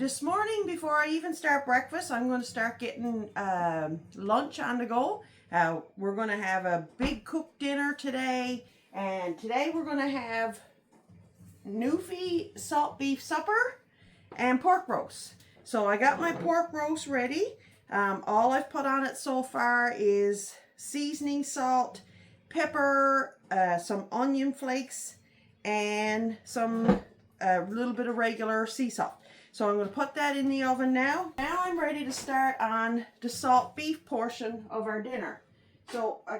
This morning, before I even start breakfast, I'm going to start getting lunch on the go. We're going to have a big cooked dinner today, and today we're going to have Newfie salt beef supper and pork roast. So I got my pork roast ready. All I've put on it so far is seasoning, salt, pepper, some onion flakes, and some little bit of regular sea salt. So I'm going to put that in the oven now. Now I'm ready to start on the salt beef portion of our dinner. So I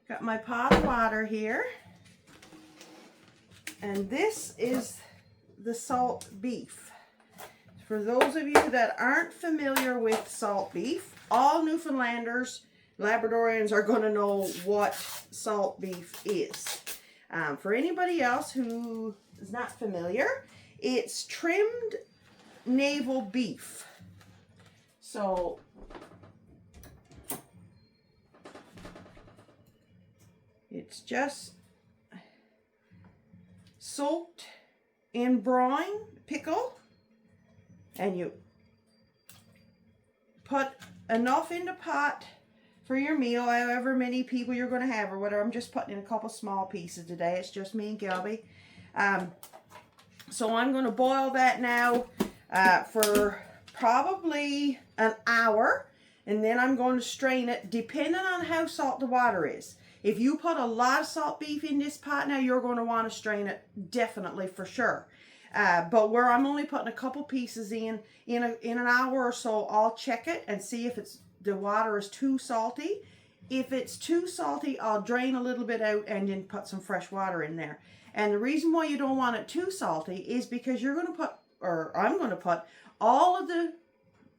got my pot of water here. And this is the salt beef. For those of you that aren't familiar with salt beef, all Newfoundlanders, Labradorians are going to know what salt beef is. For anybody else who is not familiar, it's trimmed navel beef. So it's just soaked in brine pickle, and you put enough in the pot for your meal, however many people you're going to have or whatever. I'm just putting in a couple small pieces today. It's just me and Gilbert. So I'm going to boil that now for probably an hour, and then I'm going to strain it depending on how salt the water is. If you put a lot of salt beef in this pot now, you're going to want to strain it definitely for sure. But where I'm only putting a couple pieces in an hour or so, I'll check it and see if the water is too salty. If it's too salty, I'll drain a little bit out and then put some fresh water in there. And the reason why you don't want it too salty is because you're going to put, or I'm going to put, all of the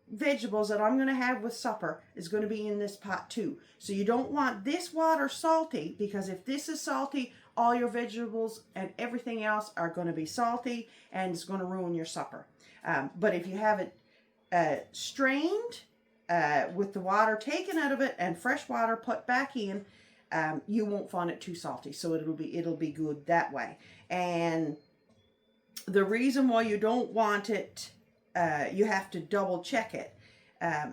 vegetables that I'm going to have with supper is going to be in this pot too. So you don't want this water salty, because if this is salty, all your vegetables and everything else are going to be salty and it's going to ruin your supper. But if you have it strained with the water taken out of it and fresh water put back in, you won't find it too salty, so it'll be good that way. And the reason why you don't want it, you have to double check it,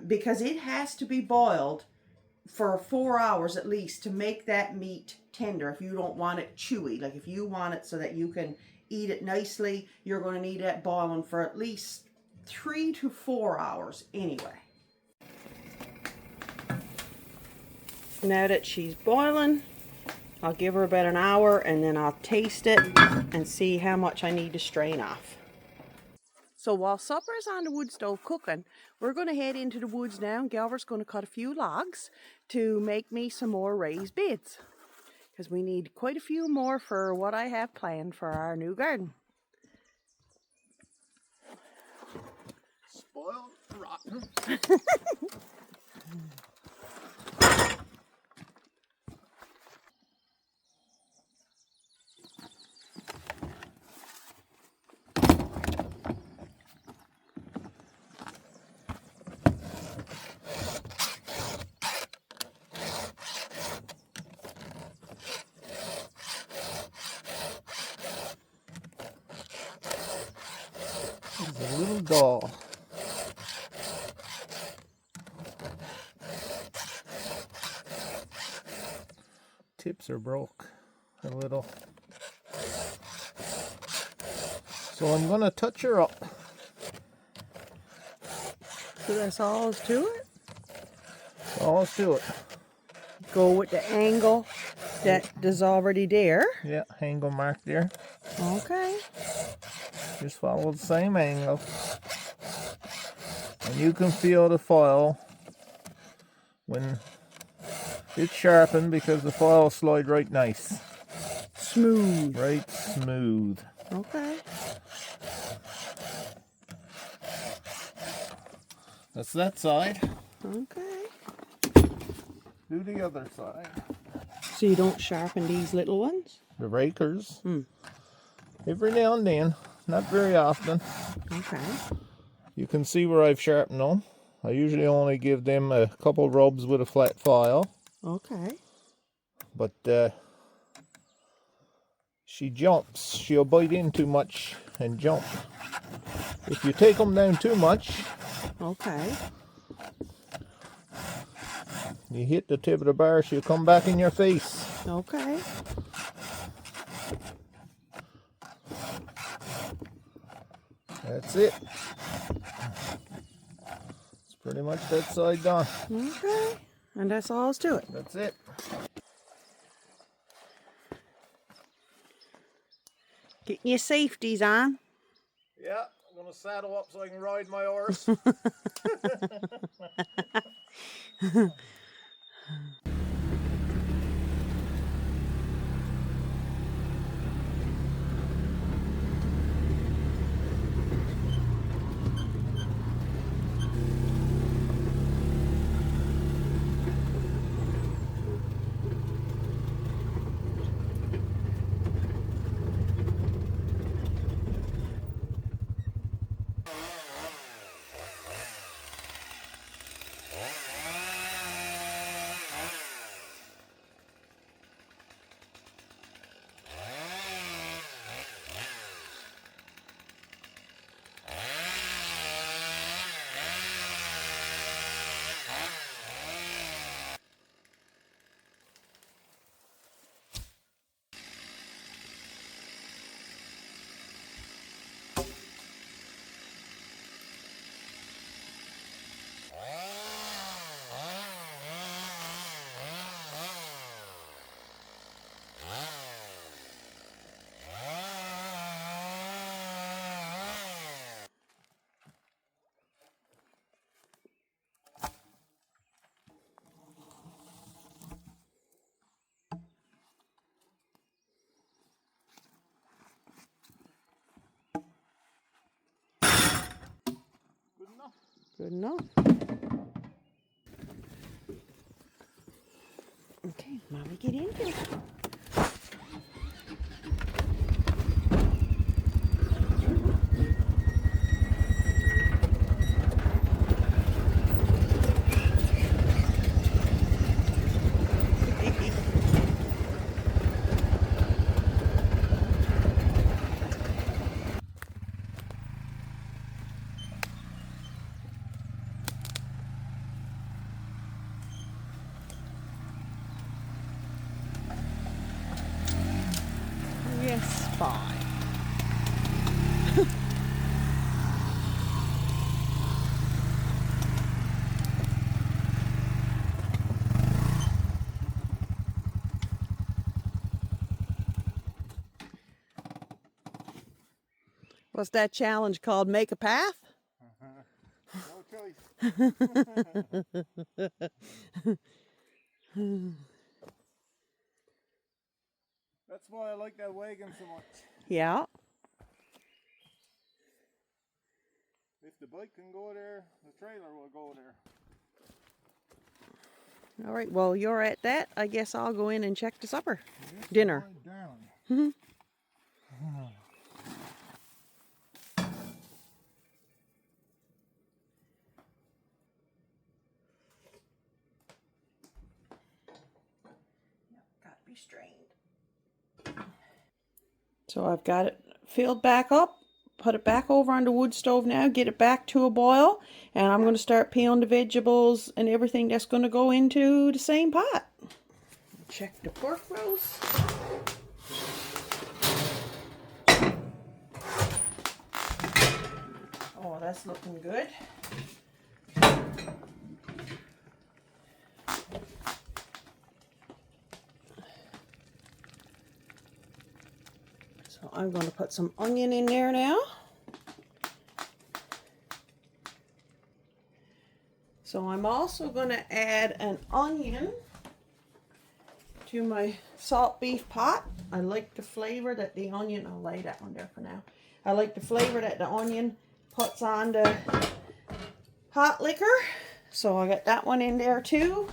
because it has to be boiled for 4 hours at least to make that meat tender. If you don't want it chewy, like if you want it so that you can eat it nicely, you're going to need that boiling for at least 3 to 4 hours anyway. Now that she's boiling, I'll give her about an hour, and then I'll taste it and see how much I need to strain off. So while supper's on the wood stove cooking, we're going to head into the woods now, and Gilbert's going to cut a few logs to make me some more raised beds, because we need quite a few more for what I have planned for our new garden. Spoiled rotten. He's a little doll. Tips are broke a little. So I'm going to touch her up. So that's all is to it? So let's do it. Go with the angle that is already there. Yeah, angle mark there. Okay. Just follow the same angle. And you can feel the foil when it's sharpened, because the foil will slide right nice. Smooth. Right smooth. Okay. That's that side. Okay. Do the other side. So you don't sharpen these little ones? The rakers. Every now and then. Not very often. Okay. You can see where I've sharpened them. I usually only give them a couple rubs with a flat file. Okay. But she jumps. She'll bite in too much and jump. If you take them down too much, Okay. you hit the tip of the bar, she'll come back in your face. Okay. That's it. It's pretty much that side done. Okay. And that's all there's to it. That's it. Getting your safeties on. Yeah, I'm gonna saddle up so I can ride my horse. Good enough. Okay, now we get into it. Yes, fine. What's that challenge called? Make a path? No choice. That's why I like that wagon so much. Yeah. If the bike can go there, the trailer will go there. All right, well, you're at that. I guess I'll go in and check the supper. Dinner. Down. Got to be strained. So I've got it filled back up. Put it back over on the wood stove now. Get it back to a boil. And I'm going to start peeling the vegetables and everything that's going to go into the same pot. Check the pork roast. Oh, that's looking good. So I'm going to put some onion in there now. So I'm also going to add an onion to my salt beef pot. I like the flavor that the onion, I'll lay that one there for now. I like the flavor that the onion puts on the hot liquor. So I got that one in there too.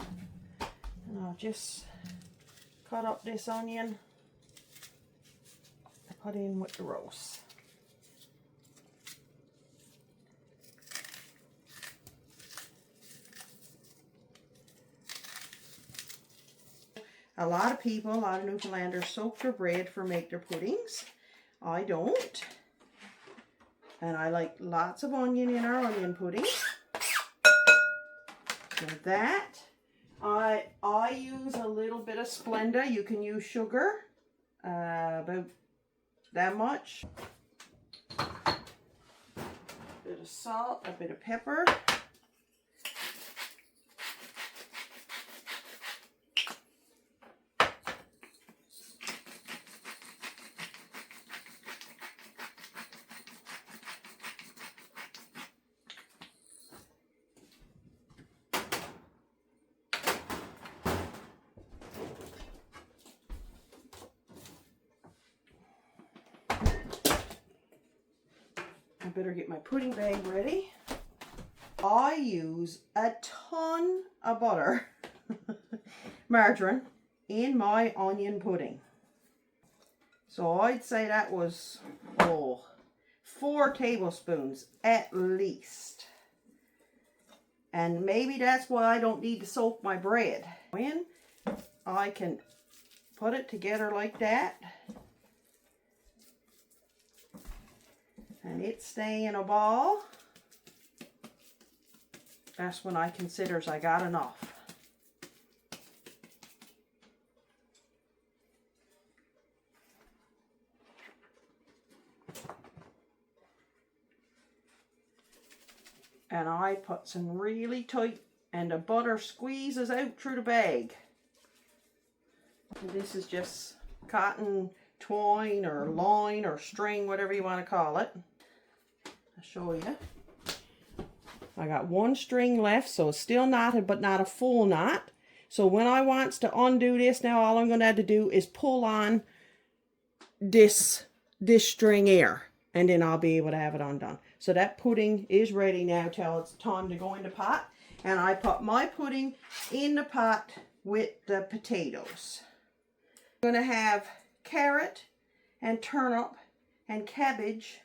And I'll just cut up this onion and put in with the roast. A lot of people, a lot of Newfoundlanders soak their bread for make their puddings. I don't. And I like lots of onion in our onion pudding. So that, I use a little bit of Splenda. You can use sugar, about that much. A bit of salt, a bit of pepper. I better get my pudding bag ready. I use a ton of butter, margarine, in my onion pudding. So I'd say that was, 4 tablespoons at least. And maybe that's why I don't need to soak my bread. When I can put it together like that, and it stay in a ball, that's when I considers I got enough. And I put some really tight, and the butter squeezes out through the bag. And this is just cotton twine or line or string, whatever you want to call it. I'll show you. I got 1 string left, so it's still knotted, but not a full knot. So when I wants to undo this now, all I'm going to have to do is pull on this string here, and then I'll be able to have it undone. So that pudding is ready now till it's time to go in the pot. And I put my pudding in the pot with the potatoes. I'm going to have carrot and turnip and cabbage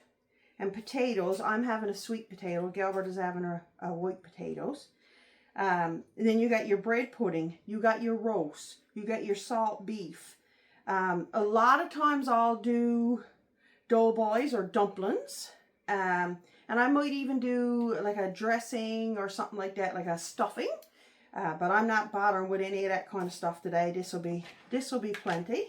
and potatoes. I'm having a sweet potato. Gilbert is having a white potatoes. Then you got your bread pudding. You got your roast. You got your salt beef. A lot of times I'll do doughboys or dumplings. And I might even do like a dressing or something like that, like a stuffing. But I'm not bothering with any of that kind of stuff today. This will be plenty.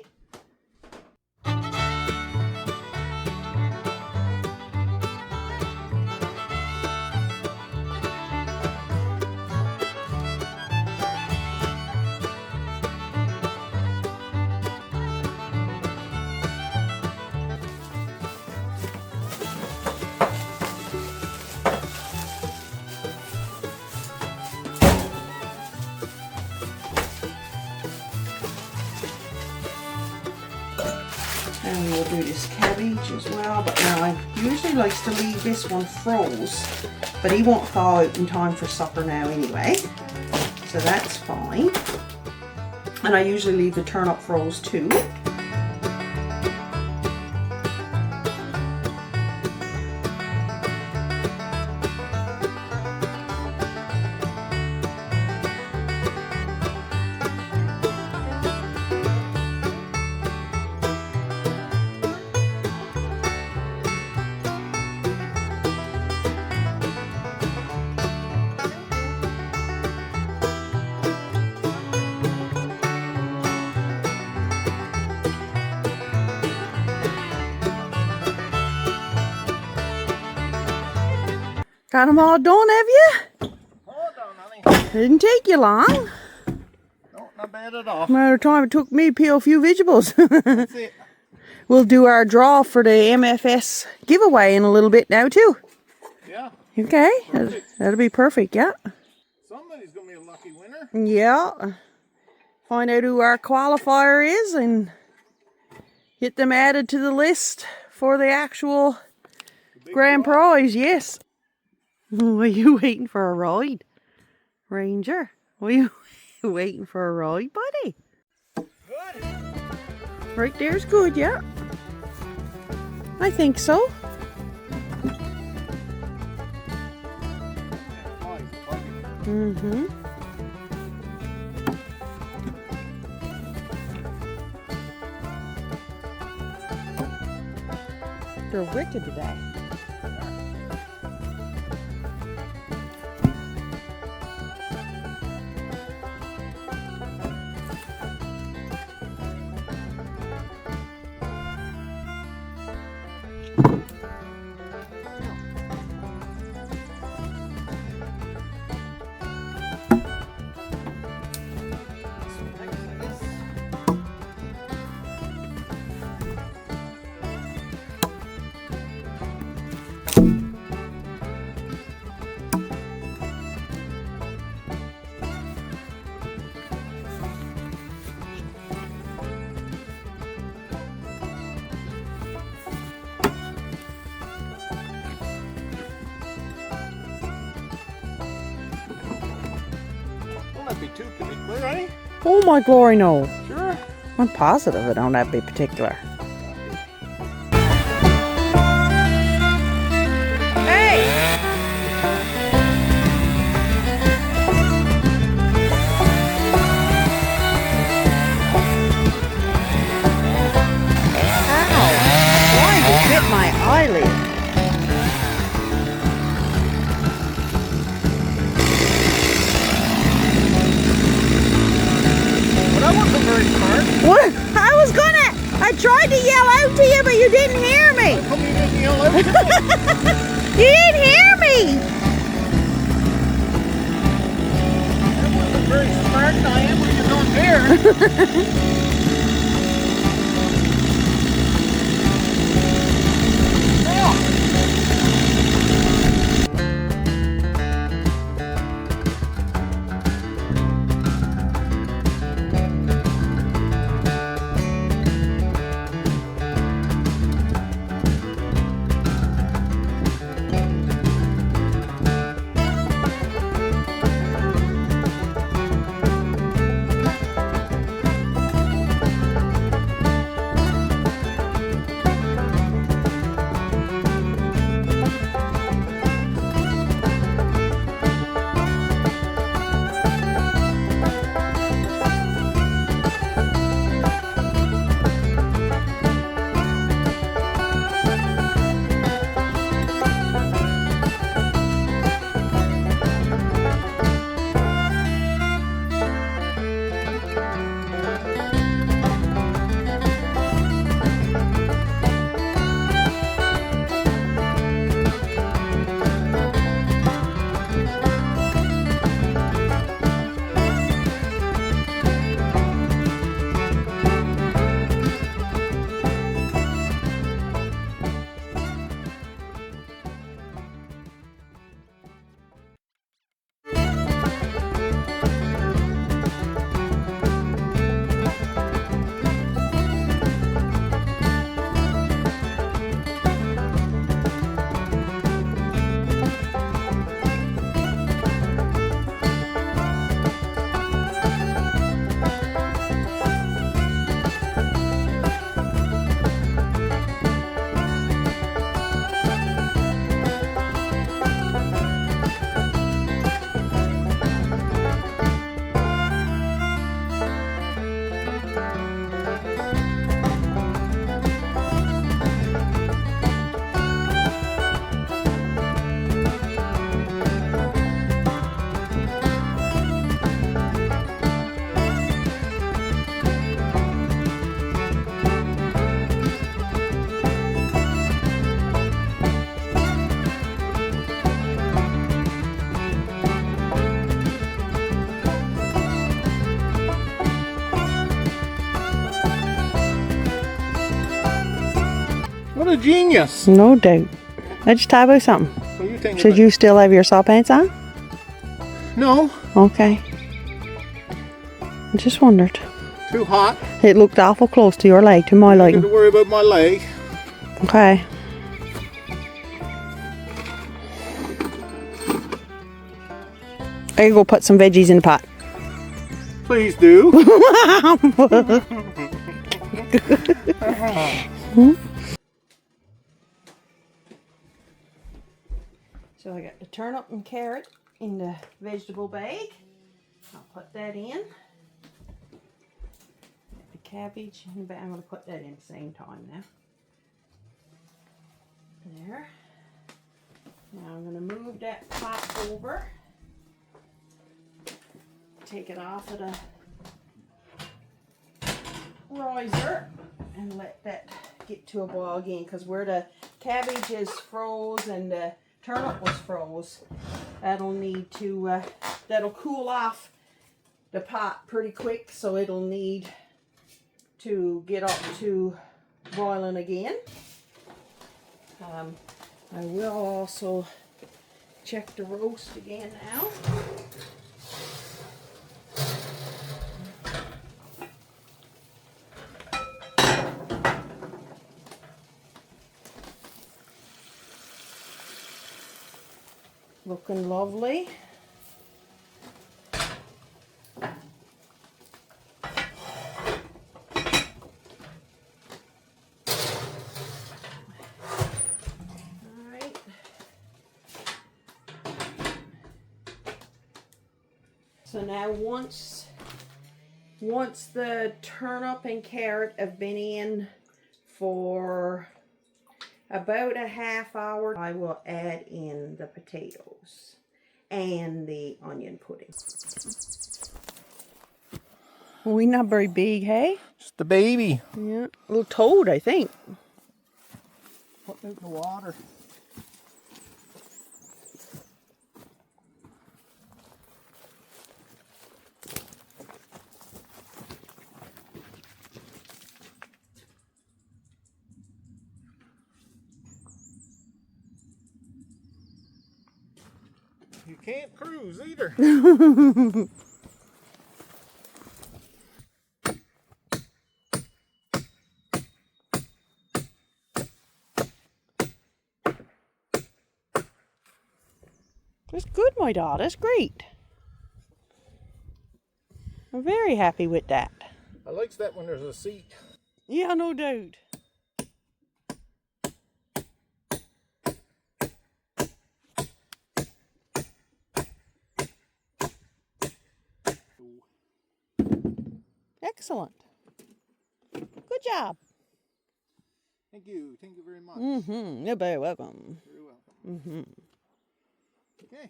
And we'll do this cabbage as well, but now I usually likes to leave this one froze, but he won't thaw out in time for supper now anyway, so that's fine. And I usually leave the turnip froze too. Got them all done, have you? All done, honey. Didn't take you long. No, not bad at all. Matter of time it took me to peel a few vegetables. That's it. We'll do our draw for the MFS giveaway in a little bit now too. Yeah. Okay, that'll be perfect, yeah. Somebody's going to be a lucky winner. Yeah. Find out who our qualifier is and get them added to the list for the actual grand prize, yes. Are you waiting for a ride, Ranger? Are you waiting for a ride, buddy? Good. Right there's good, yeah. I think so. You're wicked today. Don't be too particular, eh? Oh my glory, no. Sure. I'm positive it don't have to be particular. Hey! Ow! Why did you bit my eyelid? That wasn't very smart. What? I tried to yell out to you, but you didn't hear me. How come you didn't yell out to me? You didn't hear me. That wasn't very smart, Diane, when you're not there. What a genius. No doubt. I just talk about something. What are you thinking Should about? you still have your soft pants on? No. Okay. I just wondered. Too hot. It looked awful close to your leg, to my Don't liking. have to worry about my leg. Okay. I go put some veggies in the pot. Please do. So I got the turnip and carrot in the vegetable bag. I'll put that in. The cabbage in the bag. I'm going to put that in at the same time now. There. Now I'm going to move that pot over. Take it off of the riser and let that get to a boil again, because where the cabbage is froze and the turnip was froze, that'll need to that'll cool off the pot pretty quick, so it'll need to get up to boiling again. I will also check the roast again now. Looking lovely. Alright. So now once the turnip and carrot have been in for about a half hour, I will add in the potatoes and the onion pudding. Well, we're not very big, hey? Just the baby. Yeah, a little toad, I think. Putting out in the water. You can't cruise either. That's good, my daughter. That's great. I'm very happy with that. I likes that when there's a seat. Yeah, no doubt. Excellent. Good job. Thank you. Thank you very much. Mm-hmm. You're very welcome. Very welcome. Mm-hmm. Okay.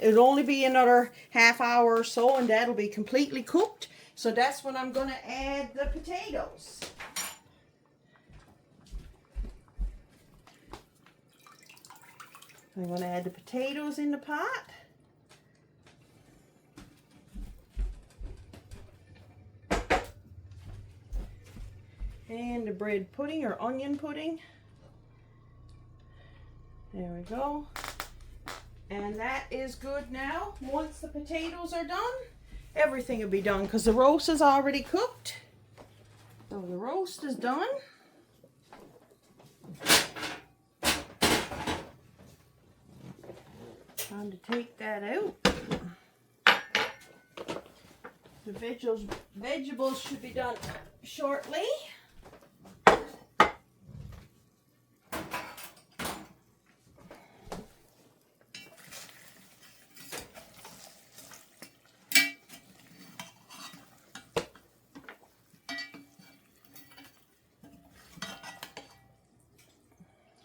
It'll only be another half hour or so and that'll be completely cooked. So that's when I'm going to add the potatoes. I'm going to add the potatoes in the pot. And the bread pudding or onion pudding. There we go. And that is good now. Once the potatoes are done, everything will be done because the roast is already cooked. So the roast is done. Time to take that out. The vegetables should be done shortly.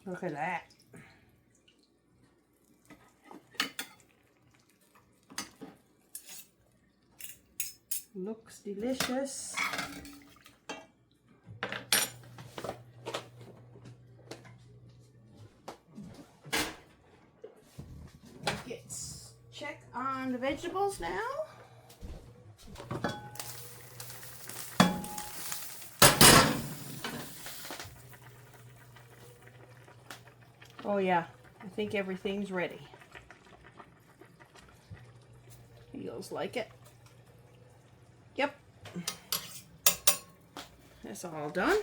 Look at that. Looks delicious. Let's check on the vegetables now. Oh yeah, I think everything's ready. Feels like it. Yep. That's all done.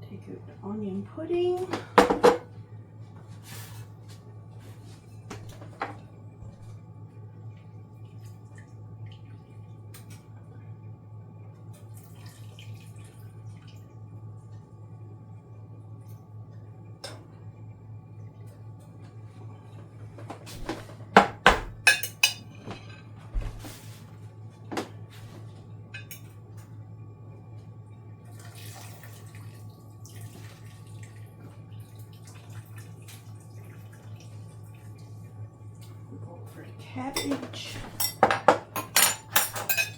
Take out the onion pudding. cabbage.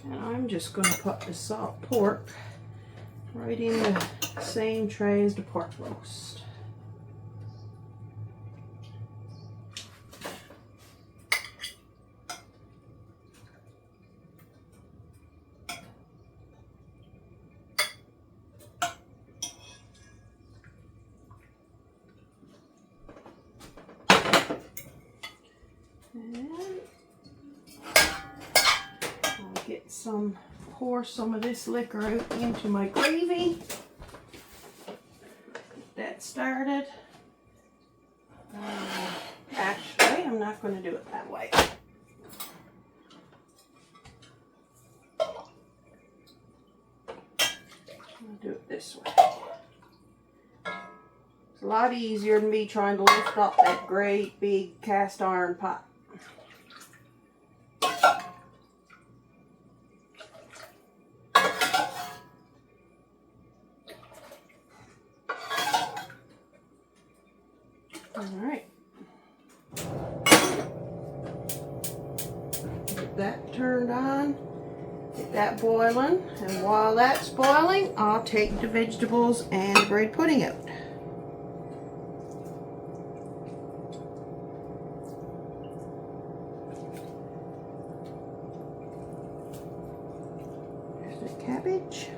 And I'm just going to put the salt pork right in the same tray as the pork roast. Pour some of this liquor out into my gravy. Get that started. Actually, I'm not going to do it that way. I'll do it this way. It's a lot easier than me trying to lift up that great big cast iron pot. Alright, get that turned on, get that boiling, and while that's boiling, I'll take the vegetables and the bread pudding out. There's the cabbage.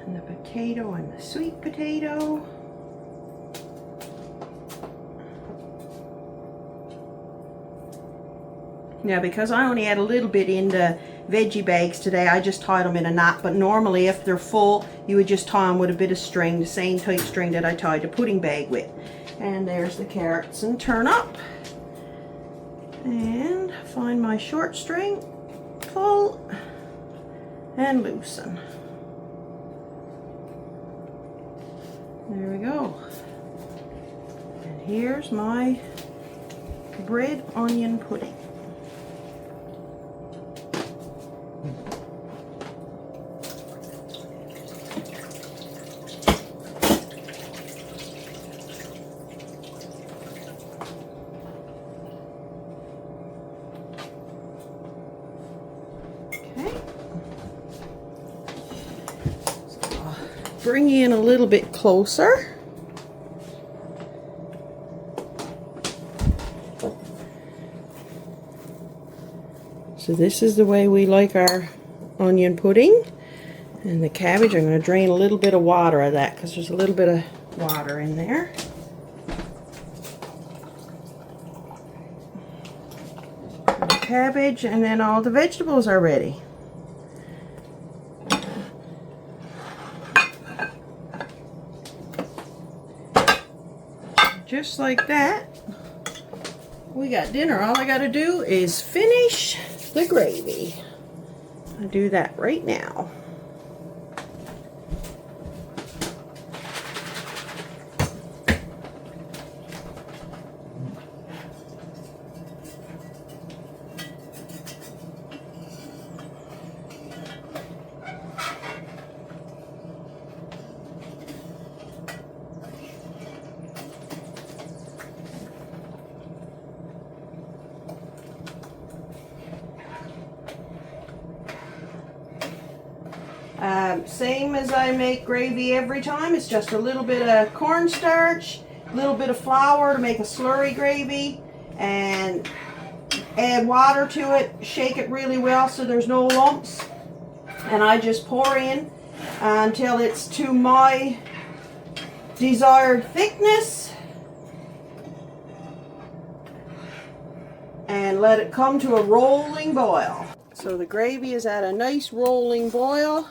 And the potato and the sweet potato. Now, because I only had a little bit in the veggie bags today, I just tied them in a knot. But normally, if they're full, you would just tie them with a bit of string, the same type string that I tied the pudding bag with. And there's the carrots and turnip. And find my short string, pull, and loosen. There we go. And here's my bread onion pudding. Okay. Bring you in a little bit closer. So this is the way we like our onion pudding. And the cabbage, I'm going to drain a little bit of water of that because there's a little bit of water in there. The cabbage, and then all the vegetables are ready. Just like that, we got dinner. All I got to do is finish the gravy. I'll do that right now. Same as I make gravy every time. It's just a little bit of cornstarch, a little bit of flour to make a slurry gravy, and add water to it. Shake it really well so there's no lumps. And I just pour in until it's to my desired thickness. And let it come to a rolling boil. So the gravy is at a nice rolling boil.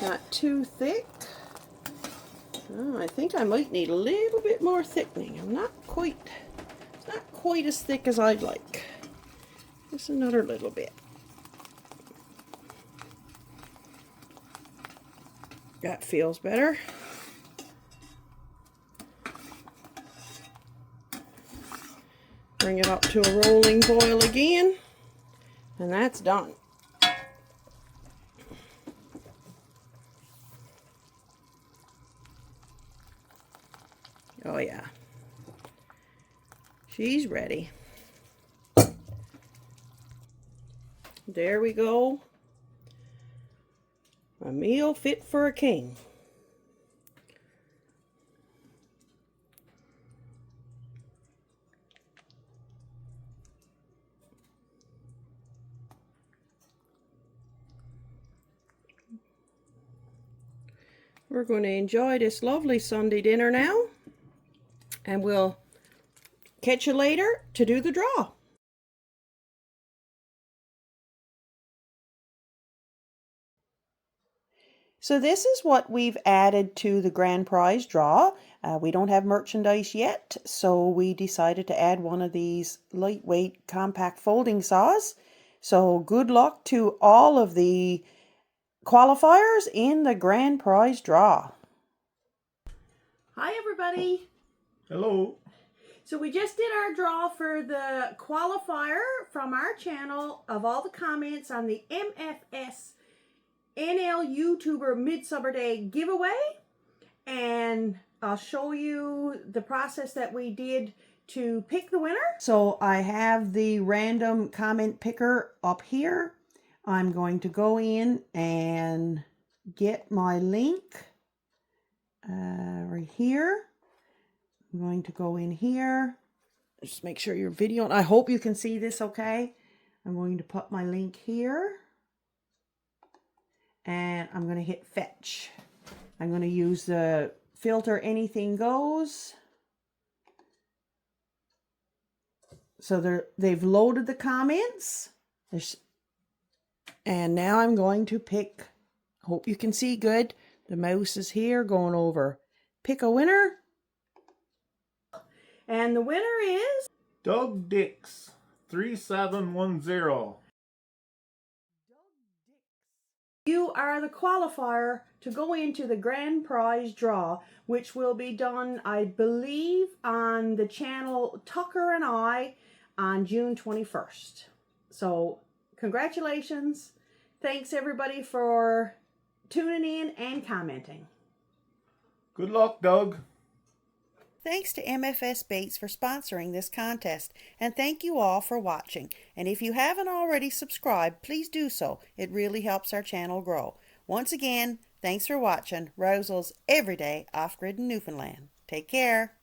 Not too thick. Oh, I think I might need a little bit more thickening. It's not quite as thick as I'd like. Just another little bit. That feels better. Bring it up to a rolling boil again, and that's done. Oh yeah. She's ready. There we go. A meal fit for a king. We're going to enjoy this lovely Sunday dinner now, and we'll catch you later to do the draw. So this is what we've added to the grand prize draw. We don't have merchandise yet, so we decided to add one of these lightweight compact folding saws. So good luck to all of the qualifiers in the grand prize draw. Hi everybody. Hello. So we just did our draw for the qualifier from our channel of all the comments on the MFS NL YouTuber Midsummer Day giveaway, and I'll show you the process that we did to pick the winner. So I have the random comment picker up here. I'm going to go in and get my link right here. I'm going to go in here. Just make sure your video, I hope you can see this okay. I'm going to put my link here. And I'm going to hit fetch. I'm going to use the filter anything goes. So they've loaded the comments. And now I'm going to pick, hope you can see good. The mouse is here going over. Pick a winner. And the winner is Doug Dix 3710. You are the qualifier to go into the grand prize draw, which will be done, I believe, on the channel Tucker and I on June 21st. So, congratulations. Thanks everybody for tuning in and commenting. Good luck, Doug. Thanks to MFS Baits for sponsoring this contest, and thank you all for watching. And if you haven't already subscribed, please do so. It really helps our channel grow. Once again, thanks for watching Rosal's Everyday Off-Grid in Newfoundland. Take care.